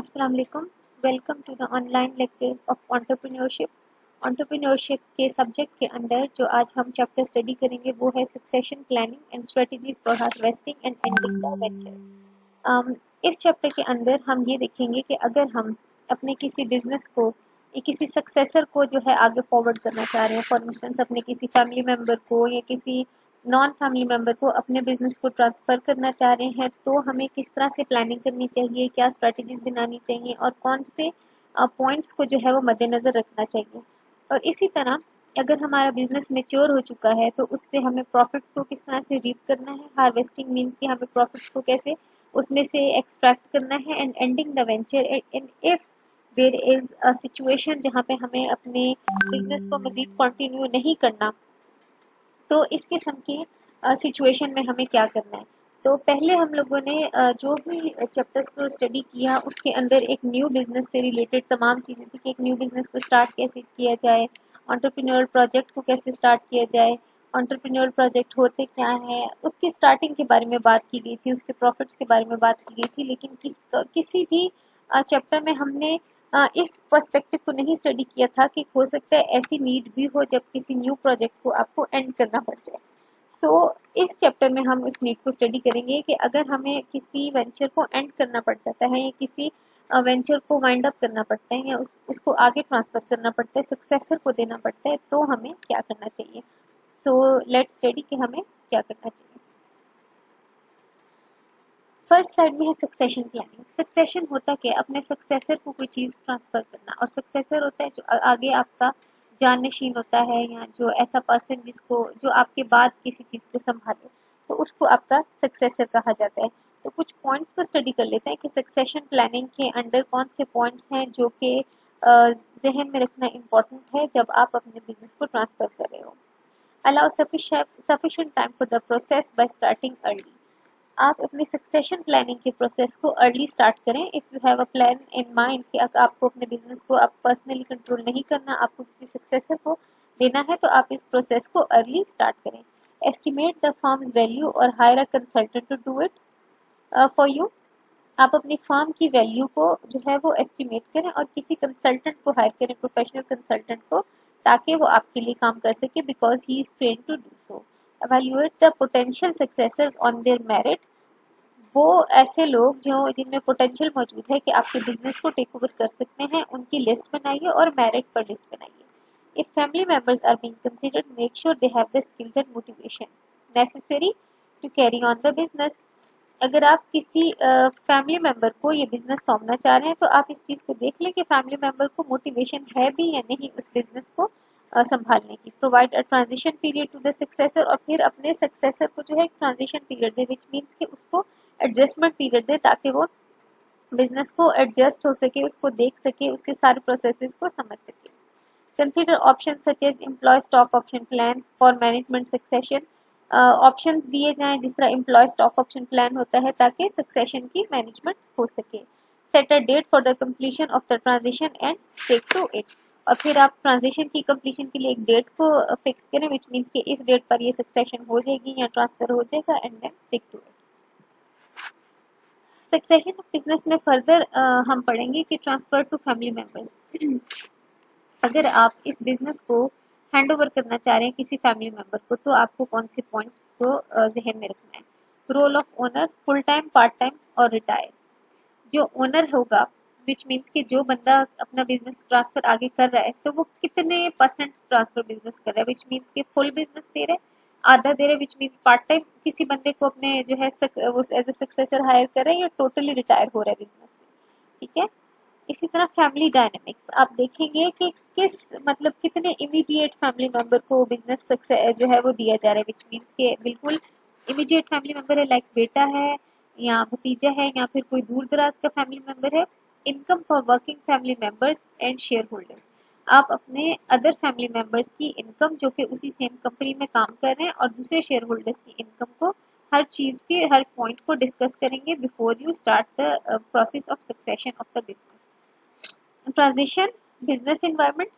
अस्सलाम वालेकुम। Welcome to the online lectures of entrepreneurship. Entrepreneurship के सब्जेक्ट के अंदर जो आज हम चैप्टर स्टडी करेंगे वो है succession planning and strategies for harvesting and ending the venture. इस चैप्टर के अंदर हम ये देखेंगे कि अगर हम अपने किसी बिजनेस को या किसी सक्सेसर को जो है आगे फॉरवर्ड करना चाह रहे हैं, फॉर इंस्टेंस अपने किसी फैमिली मेम्बर को या किसी नॉन फैमिली मेम्बर को अपने बिजनेस को ट्रांसफ़र करना चाह रहे हैं, तो हमें किस तरह से प्लानिंग करनी चाहिए, क्या स्ट्रैटेजीज बनानी चाहिए और कौन से पॉइंट्स को जो है वो मद्देनज़र रखना चाहिए। और इसी तरह अगर हमारा बिजनेस मेच्योर हो चुका है तो उससे हमें प्रॉफिट्स को किस तरह से रीप करना है। हार्वेस्टिंग मीन्स कि हमें प्रॉफिट्स को कैसे उसमें से एक्सट्रैक्ट करना है। And ending the venture, and if there is a situation जहाँ पे हमें अपने बिजनेस को मज़ीद कंटिन्यू नहीं करना, तो इस किस्म की सिचुएशन में हमें क्या करना है। तो पहले हम लोगों ने जो भी चैप्टर्स को स्टडी किया उसके अंदर एक न्यू बिजनेस से रिलेटेड तमाम चीज़ें थी कि एक न्यू बिजनेस को स्टार्ट कैसे किया जाए, एंटरप्रेन्योर प्रोजेक्ट को कैसे स्टार्ट किया जाए, एंटरप्रेन्योर प्रोजेक्ट होते क्या है, उसकी स्टार्टिंग के बारे में बात की गई थी, उसके प्रॉफिट्स के बारे में बात की गई थी। लेकिन किसी भी चैप्टर में हमने इस पर्सपेक्टिव को नहीं स्टडी किया था कि हो सकता है ऐसी नीड भी हो जब किसी न्यू प्रोजेक्ट को आपको एंड करना पड़ जाए। तो इस चैप्टर में हम इस नीड को स्टडी करेंगे कि अगर हमें किसी वेंचर को एंड करना पड़ जाता है या किसी वेंचर को वाइंड अप करना पड़ता है या उसको आगे ट्रांसफर करना पड़ता है, सक्सेसर को देना पड़ता है, तो हमें क्या करना चाहिए। सो लेट्स स्टडी कि हमें क्या करना चाहिए। फर्स्ट स्लाइड में है सक्सेशन प्लानिंग। सक्सेशन होता क्या है, अपने सक्सेसर को कोई चीज़ ट्रांसफ़र करना। और सक्सेसर होता है जो आगे आपका जाननशीन होता है या जो ऐसा पर्सन जिसको जो आपके बाद किसी चीज़ को संभाले, तो उसको आपका सक्सेसर कहा जाता है। तो कुछ पॉइंट्स को स्टडी कर लेते हैं कि सक्सेशन प्लानिंग के अंडर कौन से पॉइंट्स हैं जो कि जहन में रखना इम्पॉर्टेंट है जब आप अपने बिजनेस को ट्रांसफ़र कर रहे हो। Allow sufficient time for the process by starting early। आप अपनी सक्सेशन प्लानिंग के प्रोसेस को अर्ली स्टार्ट करें। If you have a plan in mind कि आपको अपने बिजनेस को आप पर्सनली कंट्रोल नहीं करना, आपको किसी सक्सेसर को देना है, तो आप इस प्रोसेस को अर्ली स्टार्ट करें। एस्टिमेट द फर्म्स वैल्यू और hire a consultant to do it for you. आप अपनी फर्म की वैल्यू को जो है वो एस्टिमेट करें और किसी कंसल्टेंट को हायर करें, प्रोफेशनल कंसल्टेंट को, ताकि वो आपके लिए काम कर सके, because he is train to do so. evaluate the potential successors on their merit। वो ऐसे लोग जो जिनमें पोटेंशियल मौजूद है कि आपके बिजनेस को टेक ओवर कर सकते हैं, उनकी लिस्ट बनाइए और मेरिट पर लिस्ट बनाइए। If family members are being considered, make sure they have the skills and motivation necessary to carry on the business. अगर आप किसी फैमिली मेंबर को ये बिजनेस सौंपना चाह रहे हैं, तो आप इस चीज़ को देख लें कि फैमिली मेंबर को मोटिवेशन है भी या नहीं उस बिजनेस को संभालने की। Provide a transition period to the successor. और फिर अपने सक्सेसर को जो है एक ट्रांजिशन पीरियड दे, विच मीन्स कि उसको एडजस्टमेंट पीरियड दे, ताकि वो बिजनेस को एडजस्ट हो सके, उसको देख सके, उसके सारे प्रोसेसेस को समझ सके। Consider option such as employee stock option plans for management succession. Options दिए जाएं जिस तरह एम्प्लॉय स्टॉक ऑप्शन प्लान होता है, ताकि सक्सेशन की मैनेजमेंट हो सके। Set a date for the completion of the transition and stick to it. और फिर आप ट्रांजिशन की कंप्लीशन के लिए एक डेट को फिक्स करें, विच मीन्स कि इस डेट पर ये सक्सेशन हो जाएगी या ट्रांसफर हो जाएगा, and then stick to it. Succession of business में फर्दर हम पढ़ेंगे कि ट्रांसफर टू फैमिली मेंबर्स। अगर आप इस बिजनेस को हैंड ओवर करना चाह रहे हैं किसी फैमिली मेंबर को, तो आपको कौन से पॉइंट्स को जहन में रखना है। Role of owner, full time, part time और रिटायर। जो ओनर होगा, विच मीन्स कि जो बंदा अपना बिजनेस ट्रांसफर आगे कर रहा है, तो वो कितने परसेंट ट्रांसफर बिजनेस कर रहा है, विच मीन्स कि फुल बिजनेस दे रहे हैं, आधा दे रहे, विच मीन्स पार्ट टाइम किसी बंदे को अपने जो है वो एज ए सक्सेसर हायर कर रहे हैं, या टोटली रिटायर हो रहा है बिजनेस से। ठीक है। इसी तरह फैमिली डायनेमिक्स आप देखेंगे कि किस मतलब कितने इमीडिएट फैमिली मेंबर को बिजनेस सक्सेस जो है वो दिया जा रहा है, विच मीन्स के बिल्कुल इमीडिएट फैमिली मेंबर है, लाइक बेटा है या भतीजा है या फिर कोई दूर दराज का फैमिली मेंबर है। Income for working family members and share holders. आप अपने अदर फैमिली मेंबर्स की इनकम जो कि उसी सेम कंपनी में काम कर रहे हैं और दूसरे शेयर होल्डर्स की इनकम को, हर चीज़ के हर पॉइंट को डिस्कस करेंगे before you start the process of succession of the business. Transition business environment,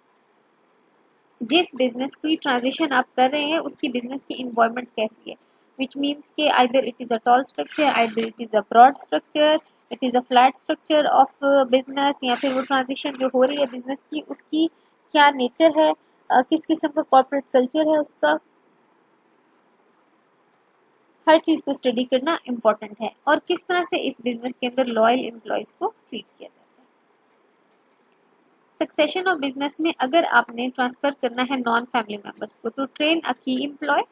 जिस बिजनेस की ट्रांजिशन आप कर रहे हैं उसकी बिजनेस की इन्वायरमेंट कैसी है, विच मीन्स के either it is a tall structure, either it is a broad structure, it is a flat structure of business, या फिर वो ट्रांजिशन जो हो रही है बिजनेस की उसकी क्या नेचर है, किस किस्म का कॉर्पोरेट कल्चर है उसका, हर चीज को स्टडी करना इम्पोर्टेंट है। और किस तरह से इस बिजनेस के अंदर लॉयल एम्प्लॉयज को ट्रीट किया जाता है। सक्सेशन ऑफ बिजनेस में अगर आपने ट्रांसफर करना है नॉन फैमिली मेंबर्स को, तो train a key employee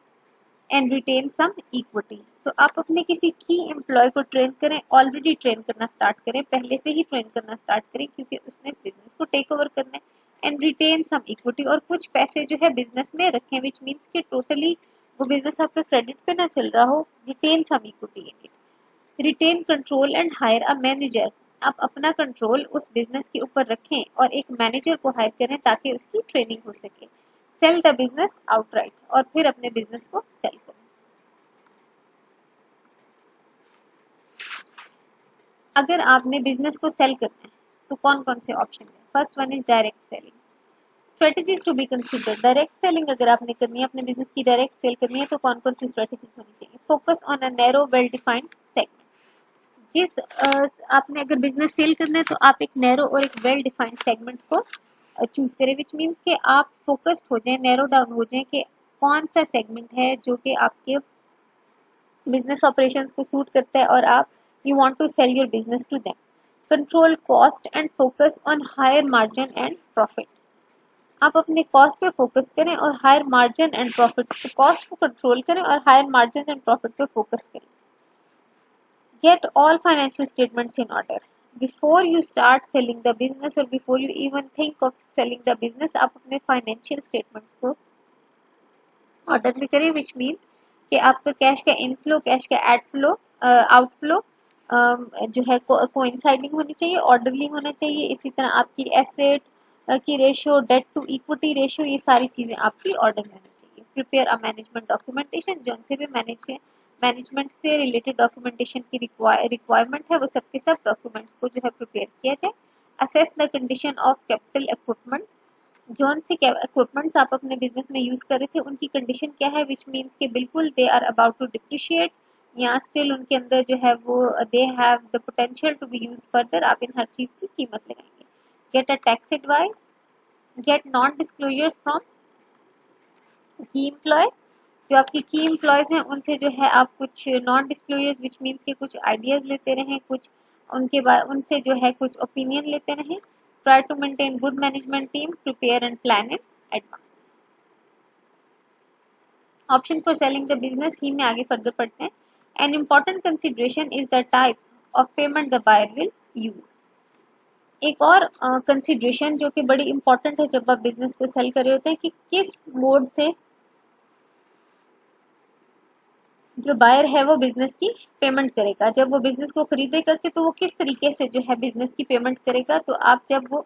and retain some equity. तो आप अपने किसी की एम्प्लॉय को ट्रेन करें, ऑलरेडी ट्रेन करना स्टार्ट करें, पहले से ही ट्रेन करना स्टार्ट करें, क्योंकि उसने इस बिजनेस को टेक ओवर करना है। एंड रिटेन सम इक्विटी, और कुछ पैसे जो है बिजनेस में रखें, विच मीन्स कि टोटली वो बिजनेस आपका क्रेडिट पे ना चल रहा हो। Retain some equity in it. Retain control and hire a manager. आप अपना कंट्रोल उस बिजनेस के ऊपर रखें और एक मैनेजर को हायर करें ताकि उसकी ट्रेनिंग हो सके। सेल द बिजनेस आउटराइट, और फिर अपने बिजनेस को सेल करें। अगर आपने बिजनेस को सेल करना है तो कौन कौन से ऑप्शन है। First one is direct selling. Strategies to be consider. Direct selling अगर आपने करनी है, अपने बिजनेस की डायरेक्ट सेल करनी है, तो कौन कौन सी स्ट्रेटेजीज होनी चाहिए। Focus on a narrow well defined segment. जिस आपने अगर बिजनेस सेल करना है तो आप एक नैरो और एक वेल डिफाइंड सेगमेंट को चूज करें, विच मीन्स कि आप फोकस्ड हो जाएं, नैरो डाउन हो जाएं कि कौन सा सेगमेंट है जो कि आपके बिजनेस ऑपरेशंस को सूट करता है और आप you want to sell your business to them. Control cost and focus on higher margin and profit. आप अपने कॉस्ट पे फोकस करें और हायर मार्जिन एंड प्रॉफिट, तो कॉस्ट को कंट्रोल करें और हायर मार्जिन एंड प्रॉफिट पे फोकस करें। Get all financial statements in order. Before you start selling the business or before you even think of selling the business, आप अपने financial statements को order में करें, विच मीन्स कि आपका कैश का इनफ्लो, कैश का आउटफ्लो जो है कोइंसाइडिंग होनी चाहिए, ऑर्डरली होना चाहिए। इसी तरह आपकी एसेट की ratio, debt to equity ratio, ये सारी चीजें आपकी ऑर्डर में होनी चाहिए। प्रिपेयर अ मैनेजमेंट डॉक्यूमेंटेशन, जो उनसे भी मैनेजमेंट से रिलेटेड डॉक्यूमेंटेशन की रिक्वायरमेंट है, वो सब के सब डॉक्यूमेंट्स को जो है प्रिपेयर किया जाए। Assess the condition of capital equipment. जौन से इक्विपमेंट्स आप अपने बिजनेस में यूज कर रहे थे उनकी कंडीशन क्या है, विच मीन्स के बिल्कुल they are about to depreciate, या स्टिल उनके अंदर जो है वो they have the potential to be used further. आप इन हर चीज की कीमत लगाएंगे। Get a tax advice. Get non disclosures from key employees. जो आपकी की एम्प्लॉयज हैं उनसे जो है आप कुछ नॉन डिस्क्लोजर्स, विच मीन्स के कुछ आइडियाज लेते रहें, कुछ उनके बाद उनसे जो है कुछ ओपिनियन लेते रहें। Try to maintain good management team, prepare and plan in advance. Options for selling the business ही में आगे फर्दर पढ़ते हैं। An important consideration is the type of payment the buyer will use. एक और कंसिडरेशन जो कि बड़ी इंपॉर्टेंट है जब आप बिजनेस को सेल कर रहे होते हैं, कि किस मोड से जो बायर है वो बिजनेस की पेमेंट करेगा। जब वो बिजनेस को खरीदेगा कि तो वो किस तरीके से जो है बिजनेस की पेमेंट करेगा। तो आप जब वो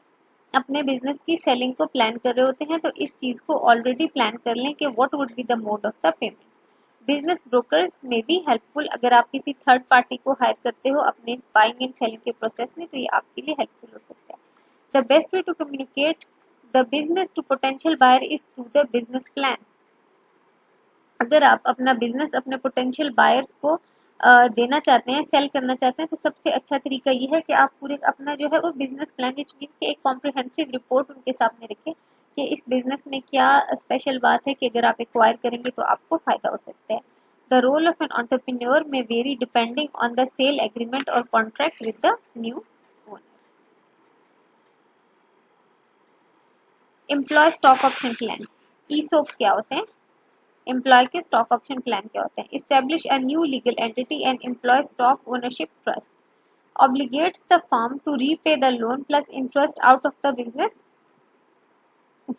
अपने बिजनेस की सेलिंग को प्लान कर रहे होते हैं तो इस चीज को ऑलरेडी प्लान कर लें कि what would be the mode of the payment. Business brokers में बी हेल्पफुल। अगर आप किसी थर्ड पार्टी को हायर करते हो अपने बाइंग एंड सेलिंग के प्रोसेस में, तो ये आपके लिए हेल्पफुल हो सकता है। The best way to communicate the business to potential buyer is through the business plan. अगर आप अपना बिजनेस अपने पोटेंशियल बायर्स को देना चाहते हैं, सेल करना चाहते हैं, तो सबसे अच्छा तरीका ये है कि आप पूरे अपना जो है वो बिजनेस प्लान, विच मीन्स कि एक कॉम्प्रिहेंसिव रिपोर्ट उनके सामने रखें कि इस बिजनेस में क्या स्पेशल बात है कि अगर आप एक्वायर करेंगे तो आपको फायदा हो सकता है। The role of an entrepreneur may vary depending on the sale agreement और contract with the new owner. Employee stock option plan, ESOP क्या होते हैं, एम्प्लॉय के स्टॉक ऑप्शन प्लान क्या होते हैं। Establish a new legal entity and employee stock ownership trust. Obligates the firm to repay the loan plus interest out of the business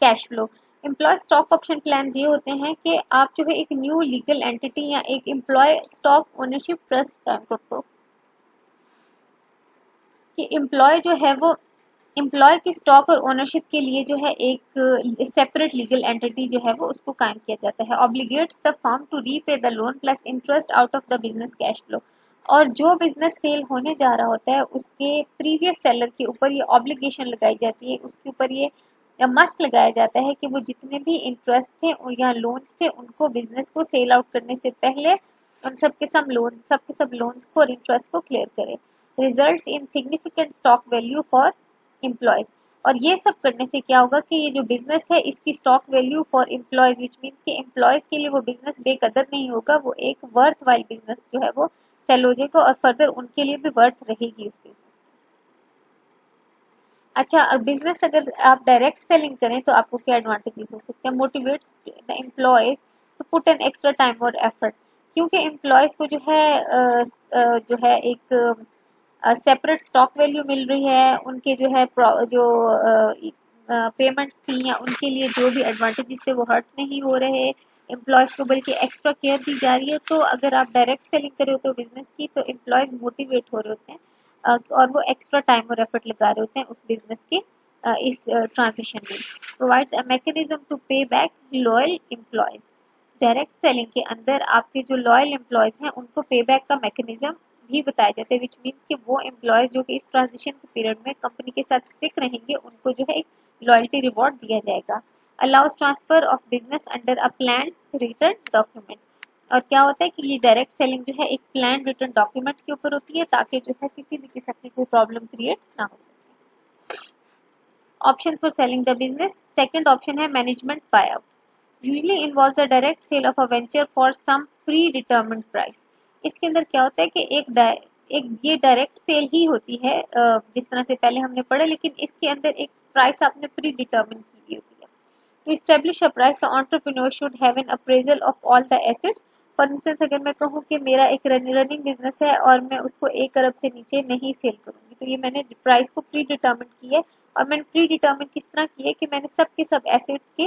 cash flow. Employee stock option plan ये होते हैं कि आप जो है एक न्यू लीगल एंटिटी या एक एम्प्लॉय स्टॉक ओनरशिप ट्रस्ट कायम करते हो कि एम्प्लॉय जो है वो एम्प्लॉय की स्टॉक और ओनरशिप के लिए जो है एक सेपरेट लीगल एंटिटी जो है वो उसको कायम किया जाता है। Obligates the firm to repay the loan plus interest out of the business cash flow. और जो बिजनेस सेल होने जा रहा होता है उसके प्रीवियस सेलर के ऊपर ये ऑब्लिगेशन लगाई जाती है, उसके ऊपर ये मस्ट लगाया जाता है कि वो जितने भी इंटरेस्ट थे और या लोन्स थे उनको बिजनेस को सेल आउट करने से पहले उन सब के सब लोन्स को और इंटरेस्ट को क्लियर करे। Results in significant stock value for employees. और ये सब करने से क्या होगा कि ये जो बिजनेस है इसकी stock value for employees which means कि एम्प्लॉयज के लिए वो बिजनेस बेकदर नहीं होगा, वो एक वर्थ वाइल बिजनेस जो है वो सेल हो जाएगा और फर्दर उनके लिए भी वर्थ रहेगी उस बिजनेस। अच्छा, बिजनेस अगर आप डायरेक्ट सेलिंग करें तो आपको क्या एडवांटेजेस हो सकते हैं? Motivates the employees to put an extra time और एफर्ट, क्योंकि एम्प्लॉयज को जो है एक सेपरेट स्टॉक वैल्यू मिल रही है, उनके जो है जो पेमेंट्स थी या उनके लिए जो भी एडवांटेजेस थे वो हर्ट नहीं हो रहे, एम्प्लॉयज को बल्कि एक्स्ट्रा केयर दी जा रही है। तो अगर आप डायरेक्ट सेलिंग कर रहे होते हो बिजनेस की तो एम्प्लॉयज मोटिवेट हो रहे होते हैं और वो एक्स्ट्रा टाइम और एफर्ट लगा रहे होते हैं उस बिजनेस के इस ट्रांजिशन में। प्रोवाइड्स अ मैकेनिज्म टू पे back loyal employees. Direct selling के अंदर आपके जो लॉयल एम्प्लॉयज हैं उनको पे बैक का मैकेनिज्म भी बताया जाता है, विच मीन्स कि वो एम्प्लॉयज जो कि इस ट्रांजिशन के पीरियड में कंपनी के साथ स्टिक रहेंगे उनको जो है एक लॉयल्टी रिवॉर्ड दिया जाएगा। Allows transfer of business under a plan return document. और क्या होता है कि ये डायरेक्ट सेलिंग जो है एक प्लान रिटर्न डॉक्यूमेंट के ऊपर होती है ताकि जो है किसी भी किस्म की कोई प्रॉब्लम क्रिएट ना हो सके। Options for selling the business. Second option है management buy out, usually involves the direct sale of a venture for some predetermined price. इसके अंदर क्या होता है कि एक ये डायरेक्ट सेल ही होती है जिस तरह से पहले हमने पढ़ा, लेकिन इसके अंदर एक प्राइस आपने प्री डिटर्मिन की हुई होती है। To establish a price, the entrepreneur should have an appraisal of all the assets. For instance अगर मैं कहूँ कि मेरा एक रनिंग बिजनेस है और मैं उसको 1 अरब से नीचे नहीं सेल करूंगी, तो ये मैंने प्राइस को प्री डिटर्मिन की है। और मैंने प्री डिटर्मिन किस तरह की है कि मैंने सब के सब एसेट्स के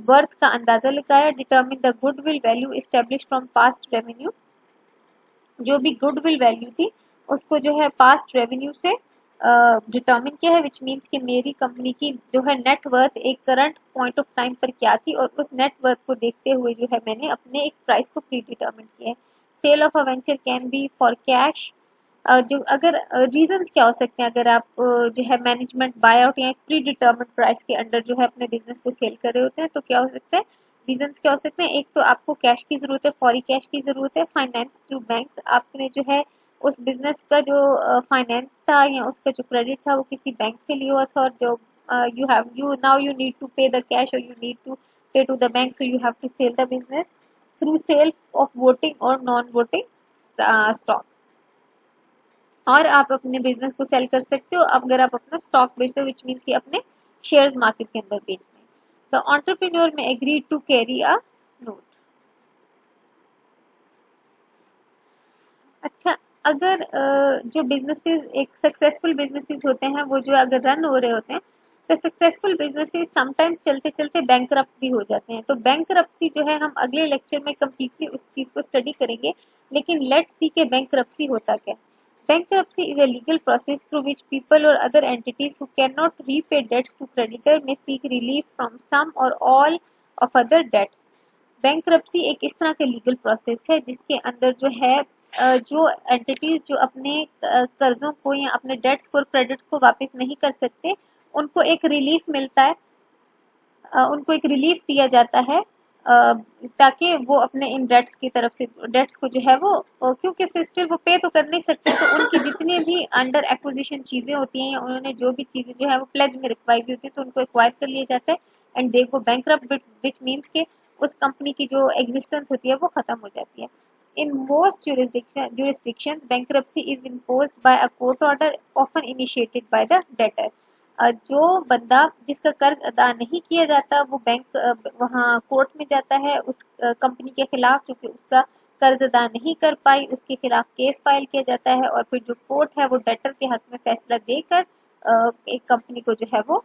वर्थ का अंदाजा लगाया। Determine the goodwill value establish from past revenue, जो भी गुडविल वैल्यू थी उसको जो है पास्ट रेवेन्यू से डिटर्मिन किया है, विच मीन्स कि मेरी कंपनी की जो है नेट वर्थ एक करंट पॉइंट ऑफ टाइम पर क्या थी और उस नेट वर्थ को देखते हुए जो है मैंने अपने एक प्राइस को प्री डिटर्मिन किया है। Sale of a venture can be for cash. जो अगर रीजंस क्या हो सकते हैं अगर आप जो है मैनेजमेंट बाय आउट या प्री डिटर्मिन प्राइस के अंडर जो है अपने बिजनेस को सेल कर रहे होते हैं, तो क्या हो सकता है? रीजंस क्या हो सकते हैं? एक तो आपको कैश की जरूरत है, फौरी कैश की जरूरत है। फाइनेंस थ्रू बैंक्स, आपने जो है उस बिजनेस का जो फाइनेंस था या उसका जो क्रेडिट था वो किसी बैंक से लिया हुआ था और जो you need to pay the cash और you need to pay to the bank, so you have to sell the business through sale of voting और नॉन वोटिंग स्टॉक। और आप अपने बिजनेस को सेल कर सकते हो अगर आप अपना स्टॉक बेचते हो, विच मीन्स कि अपने शेयर्स मार्केट के अंदर बेचते हैं। The entrepreneur may agree to carry a note. अच्छा, अगर जो बिजनेसेस एक सक्सेसफुल बिजनेसेस होते हैं वो जो अगर रन हो रहे होते हैं तो सक्सेसफुल बिजनेसेस समटाइम्स चलते चलते बैंकरप्ट भी हो जाते हैं। तो बैंकरप्सी जो है हम अगले लेक्चर में कम्प्लीटली उस चीज को स्टडी करेंगे, लेकिन लेट्स सी के बैंकरप्सी होता क्या है। Bankruptcy is a legal process through which people or other entities who cannot repay debts to creditor may seek relief from some or all of other debts. Bankruptcy एक इस तरह का legal process है जिसके अंदर जो है जो एंटिटीज जो अपने कर्जों को या अपने डेट्स को और क्रेडिट्स को वापस नहीं कर सकते उनको एक रिलीफ मिलता है, उनको एक रिलीफ दिया जाता है ताकि वो अपने इन डेट्स की तरफ से डेट्स को जो है वो क्योंकि स्टिल वो पे तो कर नहीं सकते, तो उनकी जितनी भी अंडर एक्विजिशन चीजें होती हैं या उन्होंने जो भी चीजें जो है वो प्लेज में रखवाई हुई होती है तो उनको एक्वायर कर लिया जाता है and they go bankrupt, which means के उस कंपनी की जो एग्जिस्टेंस होती है वो खत्म हो जाती है। In most jurisdictions, bankruptcy is imposed by a court order, often initiated by the debtor. जो बंदा जिसका कर्ज अदा नहीं किया जाता वो बैंक वहाँ कोर्ट में जाता है उस कंपनी के खिलाफ क्योंकि उसका कर्ज अदा नहीं कर पाई, उसके खिलाफ केस फाइल किया जाता है और फिर जो कोर्ट है वो डेटर के हक में फैसला देकर एक कंपनी को जो है वो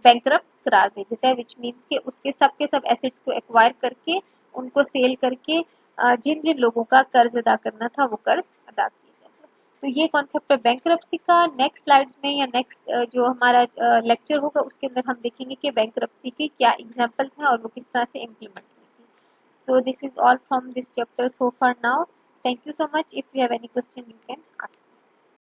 बैंकरप्ट करार दे देता है, विच मीन्स कि उसके सब के सब एसेट्स को एक्वायर करके उनको सेल करके जिन जिन लोगों का कर्ज अदा करना था वो कर्ज अदा किया जाता है। तो ये कॉन्सेप्ट है बैंकरप्सी का। नेक्स्ट स्लाइड्स में या नेक्स्ट जो हमारा लेक्चर होगा उसके अंदर हम देखेंगे कि बैंकरप्सी के क्या एग्जांपल्स हैं और वो किस तरह से इम्प्लीमेंट हुई थी। So this is all from this chapter so for now. Thank you so much. If you have any question you can ask.